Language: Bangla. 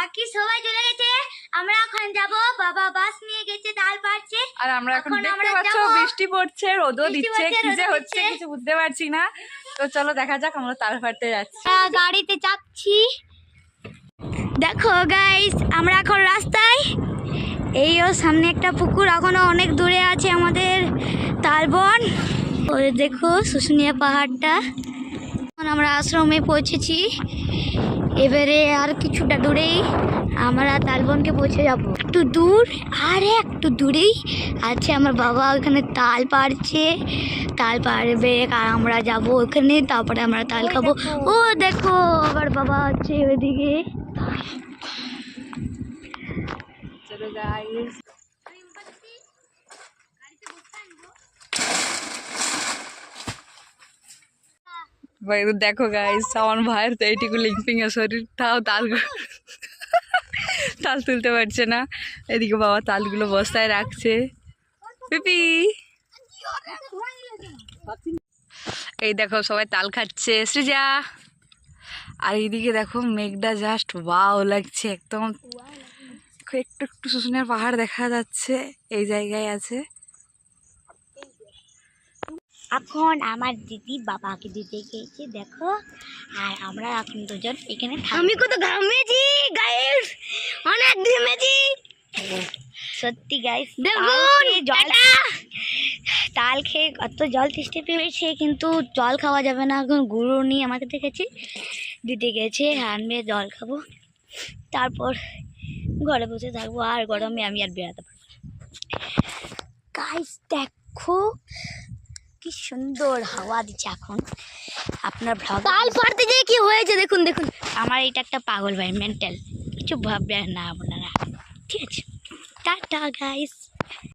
বাকি সবাই চলে গেছে, আমরা এখন যাব। বাবা বাস নিয়ে গেছে, তাল পাড়ছে। আর আমরা এখন দেখতে পাচ্ছ বৃষ্টি পড়ছে, রোদও দিচ্ছে, কি যে হচ্ছে কিছু বুঝতে পারছি না। তো চলো দেখা যাক, আমরা তাল পাড়তে যাচ্ছি। গাড়িতে চাপছি। দেখো গাইস, আমরা এখন রাস্তায়। এই ও সামনে একটা পুকুর, এখনো অনেক দূরে আছে আমাদের তালবন। ওই দেখো শুশুনিয়া পাহাড়টা। এখন আমরা আশ্রমে পৌঁছেছি। এবারে আর কিছুটা দূরেই আমরা তালবনকে পৌঁছে যাব। একটু দূর, আর একটু দূরেই আছে আমার বাবা, ওখানে তাল পাড়ছে। তাল পাড়বে আর আমরা যাব ওখানে, তারপরে আমরা তাল খাবো। ও দেখো আবার বাবা আছে ওইদিকে। চলো গাইস, দেখো গাইস, আমার ভাইয়ের তো এইটুকু লিঙ্কিং শরীরটাও তাল তাল তুলতে পারছে না। এদিকে বাবা তালগুলো বস্তায় রাখছে। পিপি, এই দেখো সবাই তাল খাচ্ছে। সৃজা, আর এইদিকে দেখো মেঘটা জাস্ট ওয়াও লাগছে একদম। একটু একটু শুশুনিয়ার পাহাড় দেখা যাচ্ছে, এই জায়গায় আছে। এখন আমার দিদি বাবাকে দিতে গিয়েছে দেখো, আর আমরা এখন দুজন এখানে। আমি কত ঘামেছি গাইস, অনেক ঘেমেছি সত্যি গাইস। তাল খেয়ে অত জল তেষ্টা পেয়েছে, কিন্তু জল খাওয়া যাবে না, এখন গুঁড়ো নিয়ে আমাকে দেখেছি দিতে গেছে, আনবে জল খাবো, তারপর ঘরে বসে থাকবো। আর গরমে আমি আর বেড়াতে পারবো। গাইস দেখো কি সুন্দর হাওয়া দিচ্ছে এখন। আপনার ভ্লগ তাল পাড়তে গিয়ে কি হয়েছে দেখুন দেখুন। আমার এটা একটা পাগল ভাই, মেন্টাল, কিছু ভাববেন না আপনারা, ঠিক আছে? Tata guys.